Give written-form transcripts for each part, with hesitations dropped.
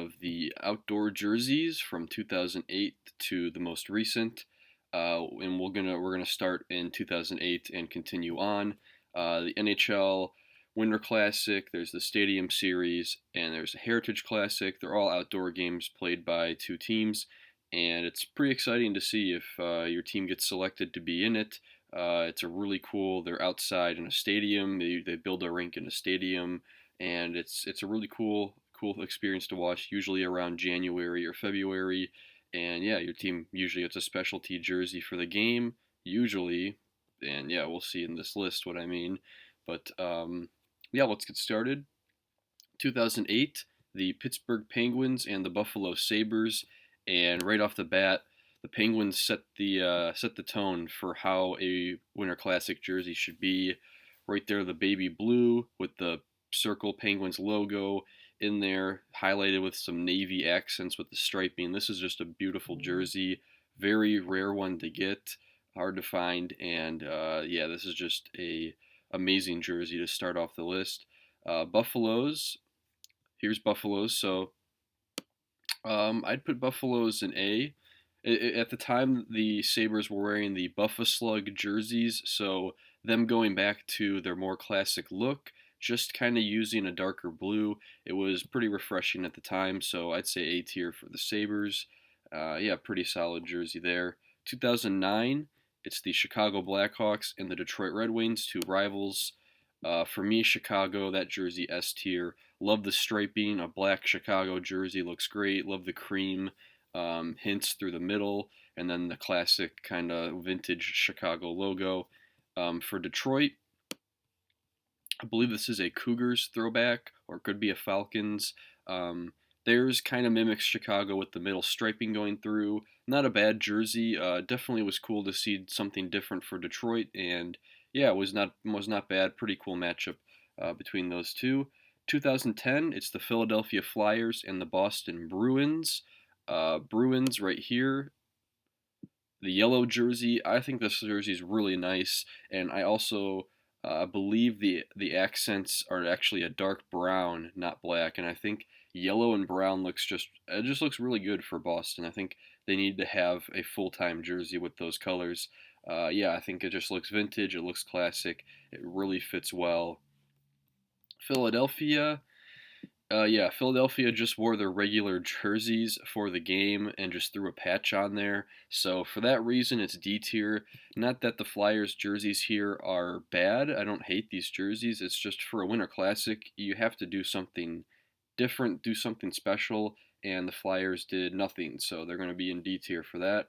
of the outdoor jerseys from 2008 to the most recent, and we're gonna start in 2008 and continue on. The NHL Winter Classic, there's the Stadium Series, and there's a Heritage Classic. They're all outdoor games played by two teams, and it's pretty exciting to see if your team gets selected to be in it. It's a really cool. They're outside in a stadium. They build a rink in a stadium, and it's a really cool experience to watch. Usually around January or February, and yeah, your team usually gets a specialty jersey for the game. Usually, and yeah, we'll see in this list what I mean. But yeah, let's get started. 2008, the Pittsburgh Penguins and the Buffalo Sabres, and right off the bat, the Penguins set the tone for how a Winter Classic jersey should be. Right there, the baby blue with the circle Penguins logo in there, highlighted with some navy accents with the striping. This is just a beautiful jersey, very rare one to get, hard to find, and yeah, this is just a amazing jersey to start off the list. Buffaloes, here's Buffaloes. So I'd put Buffaloes in A. At the time, the Sabres were wearing the Buffa Slug jerseys, so them going back to their more classic look, just kind of using a darker blue, it was pretty refreshing at the time, so I'd say A tier for the Sabres. Yeah, pretty solid jersey there. 2009, it's the Chicago Blackhawks and the Detroit Red Wings, two rivals. For me, Chicago, that jersey S tier. Love the striping. A black Chicago jersey looks great. Love the cream hints through the middle, and then the classic kind of vintage Chicago logo. For Detroit, I believe this is a Cougars throwback, or it could be a Falcons. Theirs kind of mimics Chicago with the middle striping going through. Not a bad jersey. Definitely was cool to see something different for Detroit, and yeah, it was not bad. Pretty cool matchup between those two. 2010, it's the Philadelphia Flyers and the Boston Bruins. Bruins right here, the yellow jersey. I think this jersey is really nice, and I also believe the accents are actually a dark brown, not black. And I think yellow and brown looks just it just looks really good for Boston. I think they need to have a full time jersey with those colors. Yeah, I think it just looks vintage. It looks classic. It really fits well. Philadelphia. Yeah, Philadelphia just wore their regular jerseys for the game and just threw a patch on there. So for that reason, it's D tier. Not that the Flyers jerseys here are bad. I don't hate these jerseys. It's just for a Winter Classic, you have to do something different, do something special, and the Flyers did nothing. So they're going to be in D tier for that.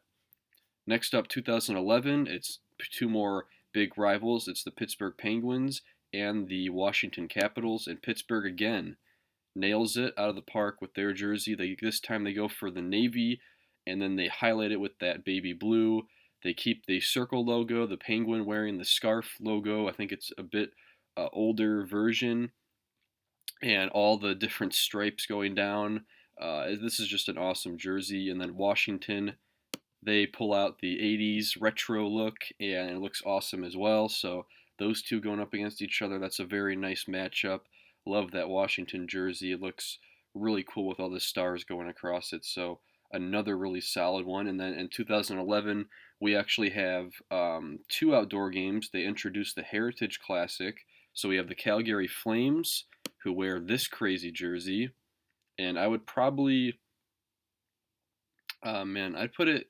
Next up, 2011, it's two more big rivals. It's the Pittsburgh Penguins and the Washington Capitals, and Pittsburgh again nails it out of the park with their jersey. This time they go for the navy, and then they highlight it with that baby blue. They keep the circle logo, the penguin wearing the scarf logo. I think it's a bit older version, and all the different stripes going down. This is just an awesome jersey. And then Washington, they pull out the 80s retro look, and it looks awesome as well. So those two going up against each other, that's a very nice matchup. Love that Washington jersey. It looks really cool with all the stars going across it. So another really solid one. And then in 2011, we actually have two outdoor games. They introduced the Heritage Classic. So we have the Calgary Flames, who wear this crazy jersey. And I would probably, man, I'd put it,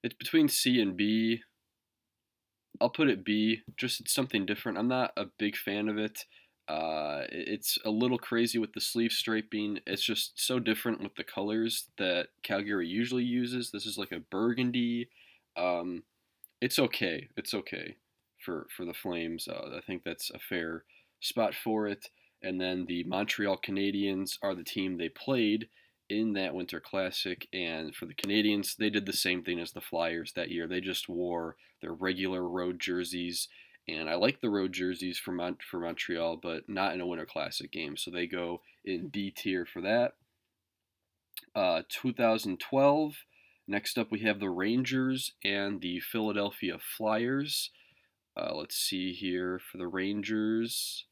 it's between C and B. I'll put it B. Just it's something different. I'm not a big fan of it. It's a little crazy with the sleeve striping. It's just so different with the colors that Calgary usually uses. This is like a burgundy. Um, it's okay. It's okay for the Flames. I think that's a fair spot for it. And then the Montreal Canadiens are the team they played in that Winter Classic. And for the Canadiens, they did the same thing as the Flyers that year. They just wore their regular road jerseys. And I like the road jerseys for Montreal, but not in a Winter Classic game. So they go in D tier for that. 2012. Next up, we have the Rangers and the Philadelphia Flyers. Let's see here for the Rangers.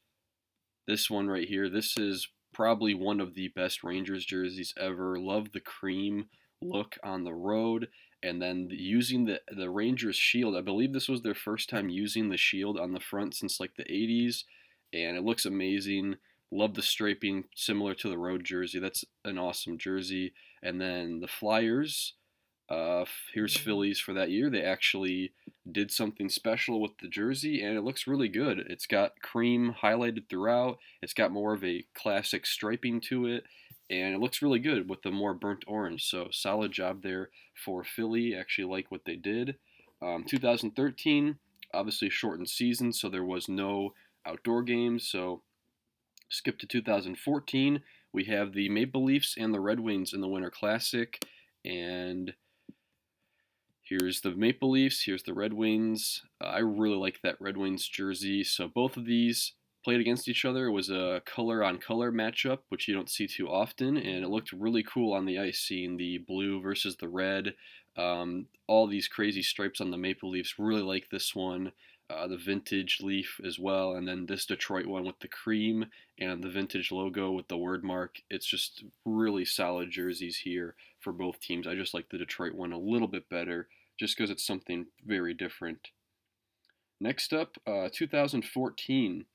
This one right here, this is probably one of the best Rangers jerseys ever. Love the cream look on the road, and then using the Rangers shield. I believe this was their first time using the shield on the front since like the 80s, and it looks amazing. Love the striping, similar to the road jersey. That's an awesome jersey. And then the Flyers. Here's Phillies for that year. They actually did something special with the jersey, and it looks really good. It's got cream highlighted throughout. It's got more of a classic striping to it, and it looks really good with the more burnt orange. So solid job there for Philly. Actually like what they did. 2013, obviously shortened season, so there was no outdoor games. So skip to 2014. We have the Maple Leafs and the Red Wings in the Winter Classic, and here's the Maple Leafs. Here's the Red Wings. I really like that Red Wings jersey. So both of these played against each other. It was a color on color matchup, which you don't see too often, and it looked really cool on the ice, seeing the blue versus the red. All these crazy stripes on the Maple Leafs. Really like this one. The vintage leaf as well, and then this Detroit one with the cream and the vintage logo with the word mark. It's just really solid jerseys here for both teams. I just like the Detroit one a little bit better just because it's something very different. Next up, 2014.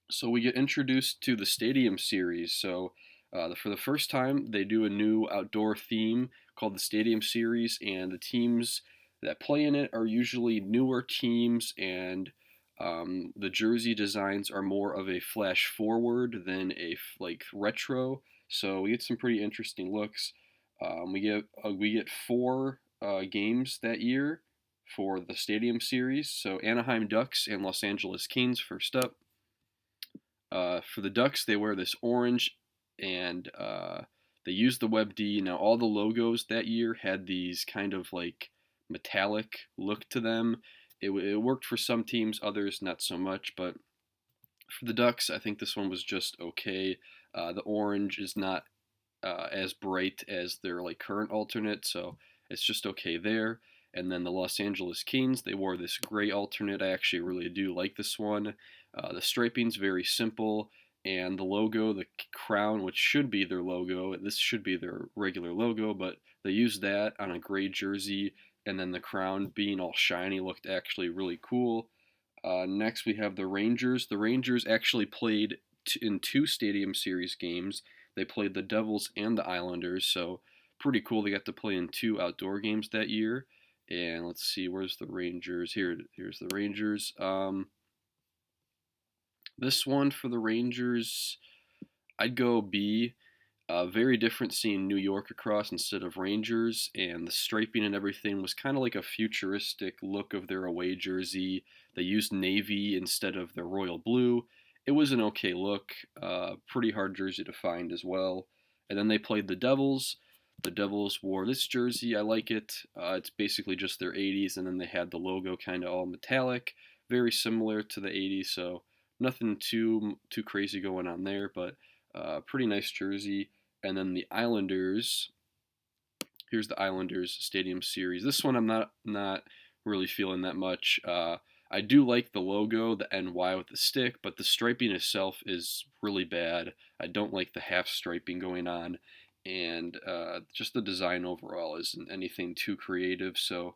So we get introduced to the Stadium Series. So for the first time, they do a new outdoor theme called the Stadium Series, and the teams that play in it are usually newer teams, and the jersey designs are more of a flash forward than a like retro. So we get some pretty interesting looks. We get four games that year for the Stadium Series. So Anaheim Ducks and Los Angeles Kings first up. For the Ducks, they wear this orange, and they use the Web D. Now, all the logos that year had these kind of like metallic look to them. It worked for some teams, others not so much. But for the Ducks, I think this one was just okay. The orange is not as bright as their like current alternate, so it's just okay there. And then the Los Angeles Kings, they wore this gray alternate. I actually really do like this one. The striping's very simple, and the logo, the crown, which should be their logo, this should be their regular logo, but they used that on a gray jersey, and then the crown being all shiny looked actually really cool. Next, we have the Rangers. The Rangers actually played in two Stadium Series games. They played the Devils and the Islanders, so pretty cool. They got to play in two outdoor games that year. And let's see, where's the Rangers? Here's the Rangers. This one for the Rangers, I'd go B. Very different seeing New York across instead of Rangers, and the striping and everything was kind of like a futuristic look of their away jersey. They used navy instead of their royal blue. It was an okay look, pretty hard jersey to find as well. And then they played the Devils. The Devils wore this jersey. I like it. It's basically just their 80s, and then they had the logo kind of all metallic, very similar to the 80s. So nothing too crazy going on there, but pretty nice jersey. And then the Islanders. Here's the Islanders Stadium Series. This one I'm not really feeling that much. I do like the logo, the NY with the stick, but the striping itself is really bad. I don't like the half striping going on, and just the design overall isn't anything too creative. So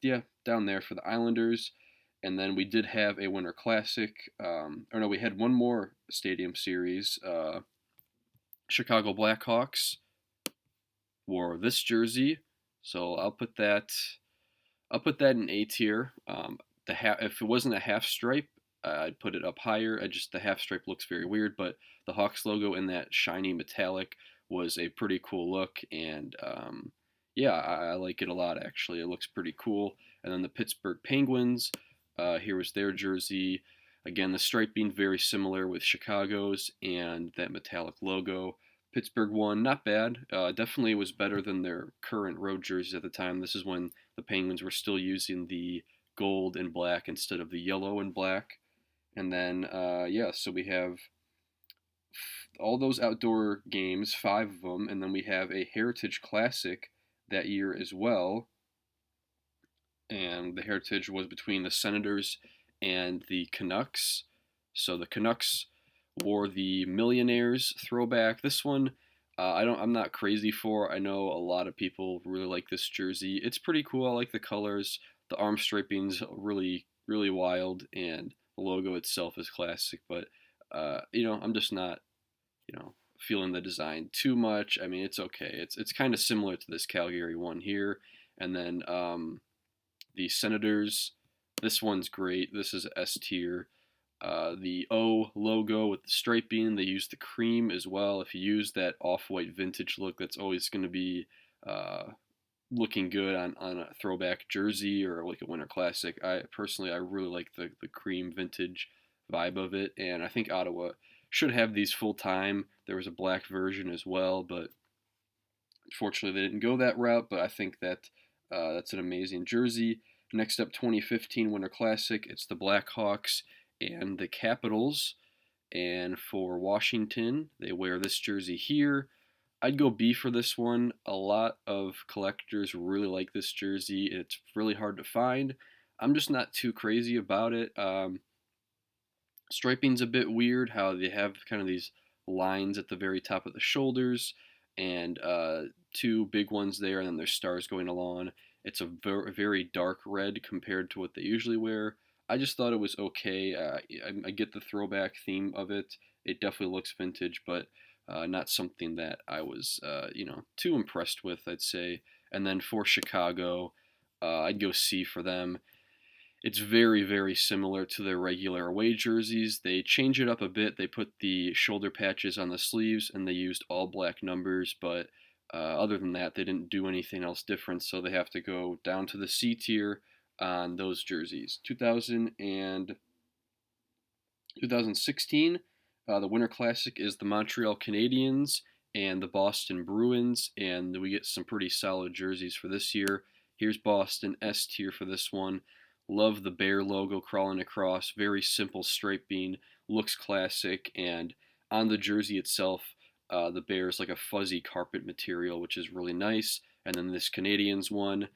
yeah, down there for the Islanders. And then we did have a Winter Classic. Or no, we had one more Stadium Series. Chicago Blackhawks wore this jersey, so I'll put that in A tier. If it wasn't a half stripe, I'd put it up higher. The half stripe looks very weird, but the Hawks logo in that shiny metallic was a pretty cool look, and yeah, I like it a lot actually. It looks pretty cool. And then the Pittsburgh Penguins, here was their jersey. Again, the striping very similar with Chicago's and that metallic logo. Pittsburgh won, not bad. Definitely was better than their current road jerseys at the time. This is when the Penguins were still using the gold and black instead of the yellow and black. And then, yeah, so we have all those outdoor games, five of them, and then we have a Heritage Classic that year as well. And the Heritage was between the Senators and the Canucks. So the Canucks wore the Millionaires throwback. This one, I'm not crazy for. I know a lot of people really like this jersey. It's pretty cool. I like the colors. The arm striping's really wild, and the logo itself is classic. But I'm just not feeling the design too much. I mean, it's okay. It's kind of similar to this Calgary one here, and then the Senators. This one's great. This is S tier. The O logo with the striping, they use the cream as well. If you use that off-white vintage look, that's always going to be uh, looking good on a throwback jersey or like a winter classic. I really like the cream vintage vibe of it, and I think Ottawa should have these full time. There was a black version as well, but unfortunately they didn't go that route. But I think that that's an amazing jersey. Next up, 2015 Winter Classic. It's the Blackhawks and the Capitals. And for Washington, they wear this jersey here. I'd go B for this one. A lot of collectors really like this jersey. It's really hard to find. I'm just not too crazy about it. Striping's a bit weird, how they have kind of these lines at the very top of the shoulders and two big ones there, and then there's stars going along. It's a very dark red compared to what they usually wear. I just thought it was okay. I get the throwback theme of it. It definitely looks vintage, but not something that I was, too impressed with, I'd say. And then for Chicago, I'd go C for them. It's very similar to their regular away jerseys. They change it up a bit. They put the shoulder patches on the sleeves and they used all black numbers, but other than that, they didn't do anything else different, so they have to go down to the C tier on those jerseys. 2016, the Winter Classic is the Montreal Canadiens and the Boston Bruins, and we get some pretty solid jerseys for this year. Here's Boston, S tier for this one. Love the bear logo crawling across. Very simple striping, looks classic, and on the jersey itself, the bear is like a fuzzy carpet material, which is really nice. And then this Canadiens one,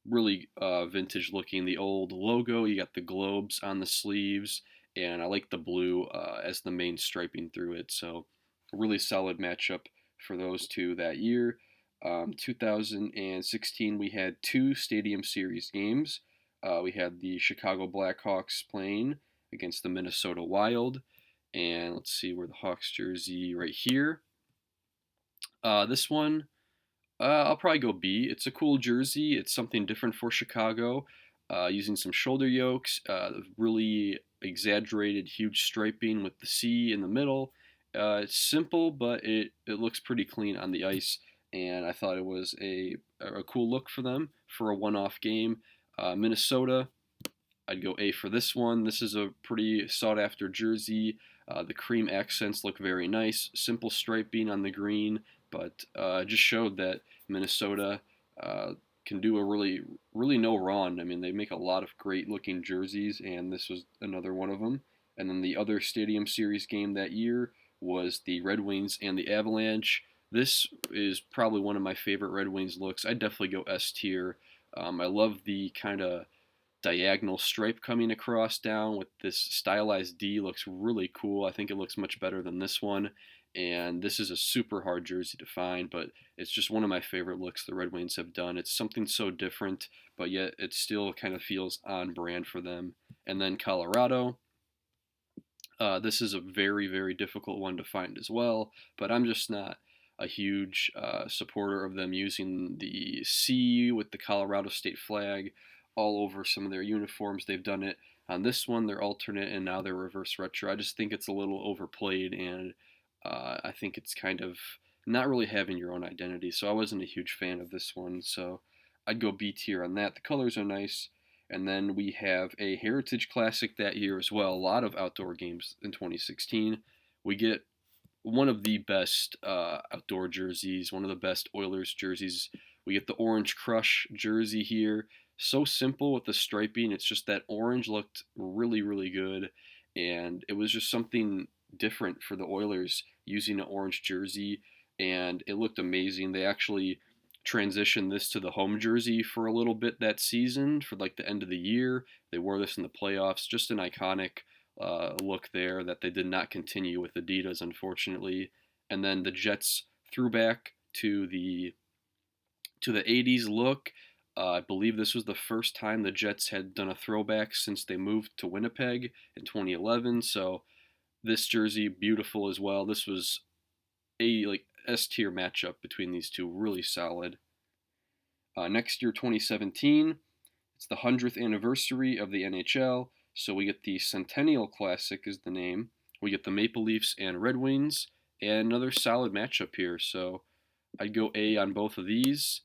really vintage looking. The old logo, you got the globes on the sleeves, and I like the blue as the main striping through it. So, a really solid matchup for those two that year. 2016, we had two Stadium Series games. We had the Chicago Blackhawks playing against the Minnesota Wild. And let's see where the Hawks jersey right here. This one, I'll probably go B. It's a cool jersey. It's something different for Chicago, using some shoulder yokes, really exaggerated huge striping with the C in the middle. It's simple, but it looks pretty clean on the ice, and I thought it was a cool look for them for a one-off game. Minnesota, I'd go A for this one. This is a pretty sought after jersey. The cream accents look very nice. Simple striping on the green, but just showed that Minnesota can do a really no wrong. I mean, they make a lot of great looking jerseys, and this was another one of them. And then the other Stadium Series game that year was the Red Wings and the Avalanche. This is probably one of my favorite Red Wings looks. I'd definitely go S tier. I love the kind of diagonal stripe coming across down with this stylized D. Looks really cool. I think it looks much better than this one. And this is a super hard jersey to find, but it's just one of my favorite looks the Red Wings have done. It's something so different, but yet it still kind of feels on brand for them. And then Colorado. This is a very difficult one to find as well, but I'm just not a huge supporter of them using the C with the Colorado state flag all over some of their uniforms. They've done it on this one, their alternate, and now their reverse retro. I just think it's a little overplayed, and I think it's kind of not really having your own identity. So I wasn't a huge fan of this one. So I'd go B tier on that. The colors are nice. And then we have a Heritage Classic that year as well. A lot of outdoor games in 2016. We get one of the best outdoor jerseys, one of the best Oilers jerseys. We get the Orange Crush jersey here. So simple with the striping. It's just that orange looked really good. And it was just something different for the Oilers using an orange jersey. And it looked amazing. They actually transitioned this to the home jersey for a little bit that season for like the end of the year. They wore this in the playoffs. Just an iconic look there that they did not continue with Adidas, unfortunately. And then the Jets threw back to the 80s look. I believe this was the first time the Jets had done a throwback since they moved to Winnipeg in 2011. So this jersey, beautiful as well. This was a like S tier matchup between these two, really solid. Next year, 2017, it's the 100th anniversary of the NHL, so we get the Centennial Classic is the name. We get the Maple Leafs and Red Wings, and another solid matchup here. So I'd go A on both of these.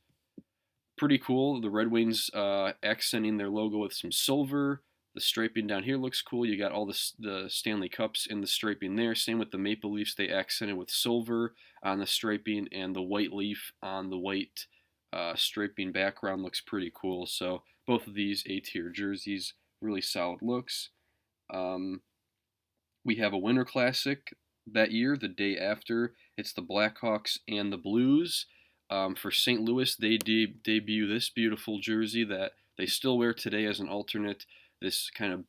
Pretty cool. The Red Wings accenting their logo with some silver. The striping down here looks cool. You got all the Stanley Cups in the striping there. Same with the Maple Leafs. They accented with silver on the striping, and the white leaf on the white striping background looks pretty cool. So both of these A-tier jerseys, really solid looks. Um, we have a Winter Classic that year, the day after. It's the Blackhawks and the Blues. For St. Louis, they debut this beautiful jersey that they still wear today as an alternate. This kind of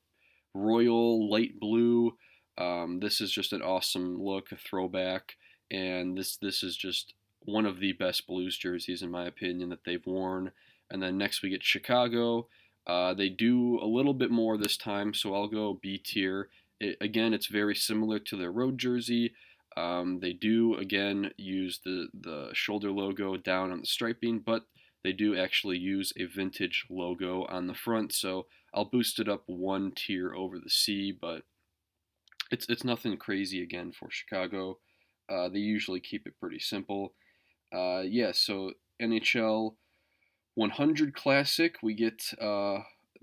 royal light blue. This is just an awesome look, a throwback, and this is just one of the best Blues jerseys in my opinion that they've worn. And then next we get Chicago. They do a little bit more this time, so I'll go B tier. Again, it's very similar to their road jersey. They do again use the shoulder logo down on the striping, but they do actually use a vintage logo on the front. So I'll boost it up one tier over the C, but it's nothing crazy again for Chicago. They usually keep it pretty simple. Yeah, so NHL 100 Classic, we get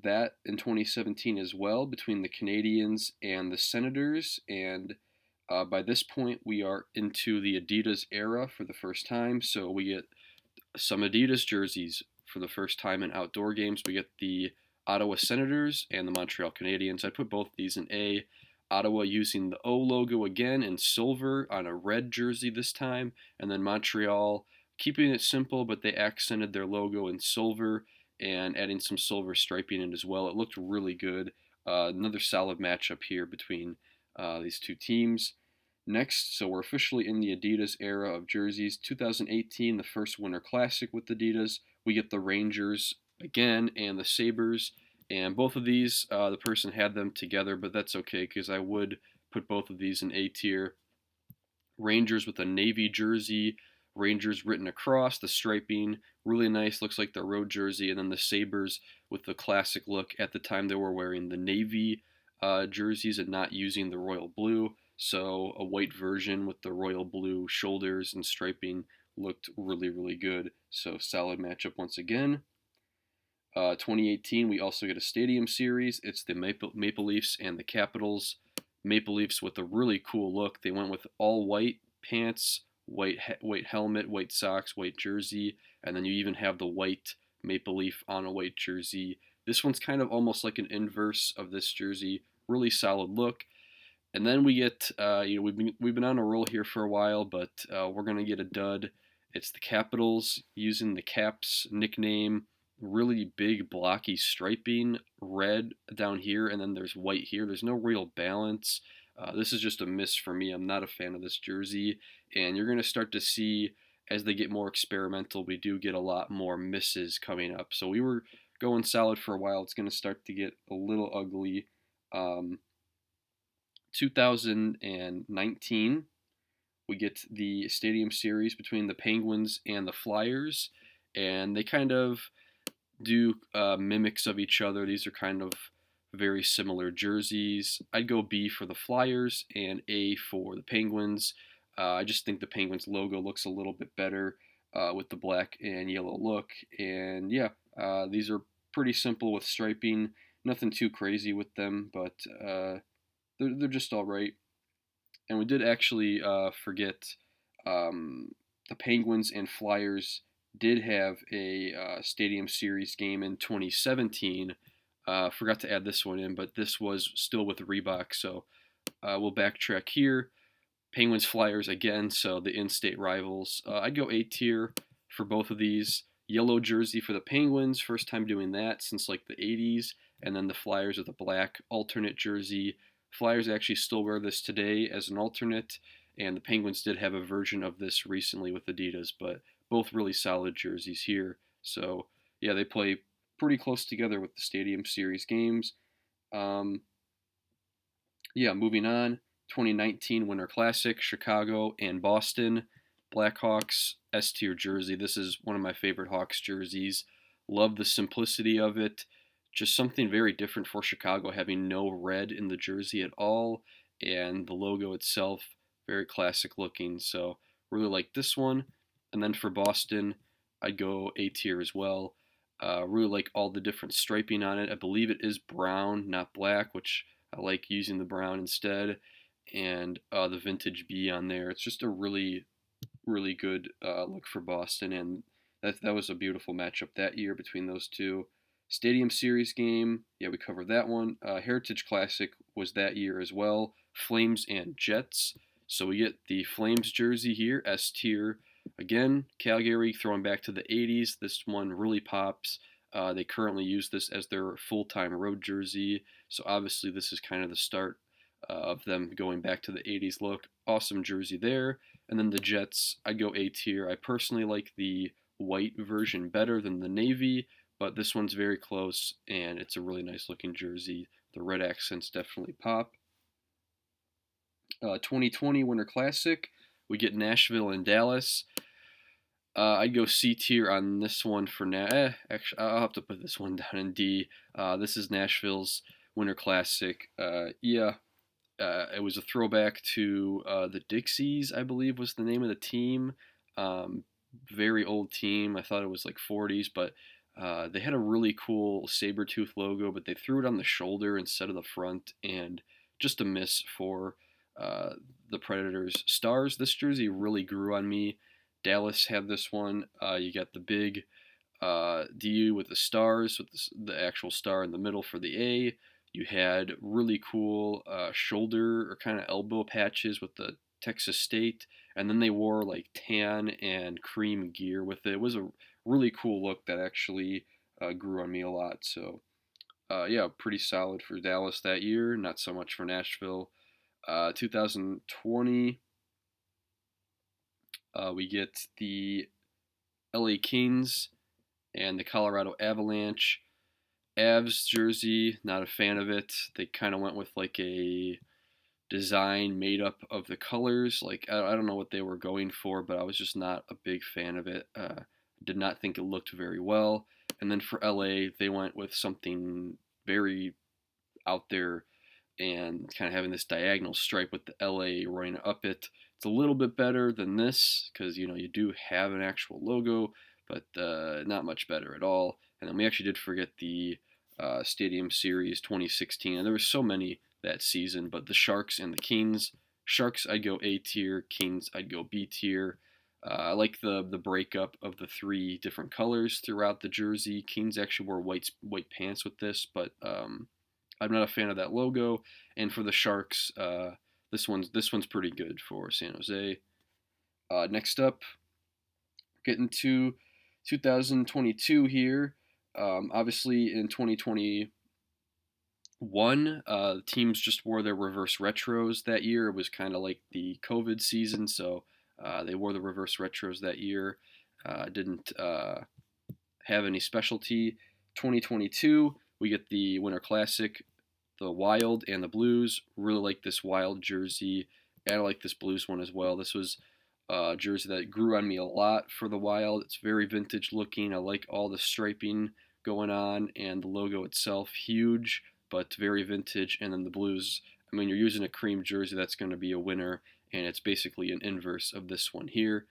that in 2017 as well between the Canadiens and the Senators, and by this point we are into the Adidas era for the first time. So we get some Adidas jerseys for the first time in outdoor games. We get the Ottawa Senators and the Montreal Canadiens. I put both these in A. Ottawa using the O logo again in silver on a red jersey this time, and then Montreal keeping it simple, but they accented their logo in silver and adding some silver striping in as well. It looked really good. Another solid matchup here between these two teams. Next, so we're officially in the Adidas era of jerseys. 2018, the first Winter Classic with Adidas. We get the Rangers again and the Sabres. And both of these, the person had them together, but that's okay because I would put both of these in A tier. Rangers with a navy jersey, Rangers written across, the striping, really nice, looks like the road jersey. And then the Sabres with the classic look. At the time, they were wearing the navy jerseys and not using the royal blue. So a white version with the royal blue shoulders and striping looked really, really good. So solid matchup once again. 2018, we also get a Stadium Series. It's the Maple Leafs and the Capitals. Maple Leafs with a really cool look. They went with all white pants, white helmet, white socks, white jersey, and then you even have the white Maple Leaf on a white jersey. This one's kind of almost like an inverse of this jersey. Really solid look. And then we get, we've been on a roll here for a while, but we're gonna get a dud. It's the Capitals using the Caps nickname. Really big blocky striping, red down here, and then there's white here. There's no real balance. This is just a miss for me. I'm not a fan of this jersey, and you're gonna start to see as they get more experimental, we do get a lot more misses coming up. So we were going solid for a while. It's gonna start to get a little ugly. 2019, we get the Stadium Series between the Penguins and the Flyers, and they kind of do mimics of each other. These are kind of very similar jerseys. I'd go B for the Flyers and A for the Penguins. I just think the Penguins logo looks a little bit better with the black and yellow look. And yeah, these are pretty simple with striping. Nothing too crazy with them, but they're just all right. And we did actually forget the Penguins and Flyers did have a Stadium Series game in 2017. Forgot to add this one in, but this was still with Reebok, so we'll backtrack here. Penguins Flyers again, so the in-state rivals. I'd go A tier for both of these. Yellow jersey for the Penguins, first time doing that since like the 80s, and then the Flyers with a black alternate jersey. Flyers actually still wear this today as an alternate, and the Penguins did have a version of this recently with Adidas, but both really solid jerseys here. So yeah, they play pretty close together with the Stadium Series games. Um, yeah, moving on. 2019 Winter Classic, Chicago and Boston. Blackhawks S tier jersey. This is one of my favorite Hawks jerseys. Love the simplicity of it. Just something very different for Chicago, having no red in the jersey at all, and the logo itself very classic looking. So really like this one. And then for Boston, I'd go A tier as well. Really like all the different striping on it. I believe it is brown, not black, which I like using the brown instead, and the vintage B on there. It's just a really good look for Boston, and that was a beautiful matchup that year between those two. Stadium Series game, yeah, we covered that one. Heritage Classic was that year as well. Flames and Jets. So we get the Flames jersey here, S tier. Again, Calgary throwing back to the 80s. This one really pops. They currently use this as their full-time road jersey. So obviously this is kind of the start of them going back to the 80s look. Awesome jersey there. And then the Jets, I'd go A tier. I personally like the white version better than the navy, but this one's very close, and it's a really nice looking jersey. The red accents definitely pop. 2020 Winter Classic, we get Nashville and Dallas. I'd go C tier on this one for now. Actually, I'll have to put this one down in D. This is Nashville's Winter Classic. Yeah, it was a throwback to the Dixies, I believe was the name of the team. Um, Very old team. I thought it was like 40s, but they had a really cool saber tooth logo, but they threw it on the shoulder instead of the front, and just a miss for uh, the Predators. Stars, this jersey really grew on me. Dallas had this one. You got the big DU with the stars, with the actual star in the middle for the A. You had really cool shoulder or kind of elbow patches with the Texas State, and then they wore like tan and cream gear with it. It was a really cool look that actually grew on me a lot. So yeah, pretty solid for Dallas that year. Not so much for Nashville. 2020, we get the LA Kings and the Colorado Avalanche. Avs jersey, not a fan of it. They kind of went with like a design made up of the colors. Like I don't know what they were going for, but I was just not a big fan of it. Did not think it looked very well. And then for LA, they went with something very out there and kind of having this diagonal stripe with the LA running up it. It's a little bit better than this because you do have an actual logo, but not much better at all. And then we actually did forget the Stadium Series 2016, and there were so many that season. But the Sharks and the Kings. Sharks, I'd go A tier. Kings, I'd go B tier. I like the breakup of the three different colors throughout the jersey. Kings actually wore white pants with this, but I'm not a fan of that logo. And for the Sharks, this one's pretty good for San Jose. Next up, getting to 2022 here. Obviously, in 2021, teams just wore their reverse retros that year. It was kind of like the COVID season, so they wore the reverse retros that year. Didn't have any specialty. 2022, we get the Winter Classic, the Wild and the Blues. Really like this Wild jersey, and I like this Blues one as well. This was a jersey that grew on me a lot for the Wild. It's very vintage looking. I like all the striping going on, and the logo itself, huge, but very vintage. And then the Blues, I mean, you're using a cream jersey, that's going to be a winner, and it's basically an inverse of this one here.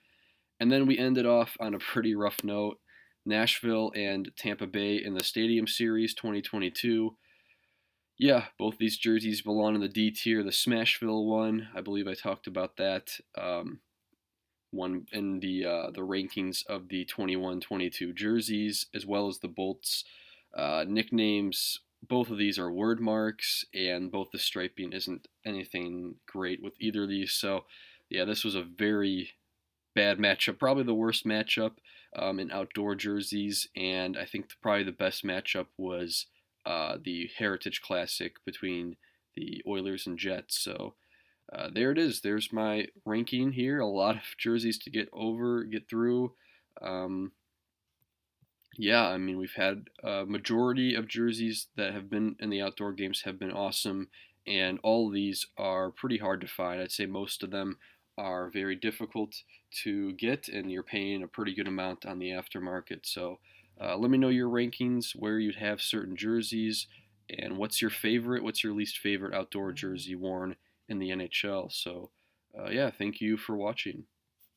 And then we ended off on a pretty rough note. Nashville and Tampa Bay in the Stadium Series 2022. Yeah, both these jerseys belong in the D tier. The Smashville one, I believe I talked about that one in the rankings of the 21-22 jerseys, as well as the Bolts nicknames. Both of these are word marks, and both the striping isn't anything great with either of these. So, yeah, this was a very bad matchup. Probably the worst matchup in outdoor jerseys, and I think probably the best matchup was the Heritage Classic between the Oilers and Jets. So there it is. There's my ranking here. A lot of jerseys to get through. Um, yeah, I mean, we've had a majority of jerseys that have been in the outdoor games have been awesome, and all of these are pretty hard to find. I'd say most of them are very difficult to get, and you're paying a pretty good amount on the aftermarket. So let me know your rankings, where you'd have certain jerseys, and what's your least favorite outdoor jersey worn in the NHL. So yeah, thank you for watching.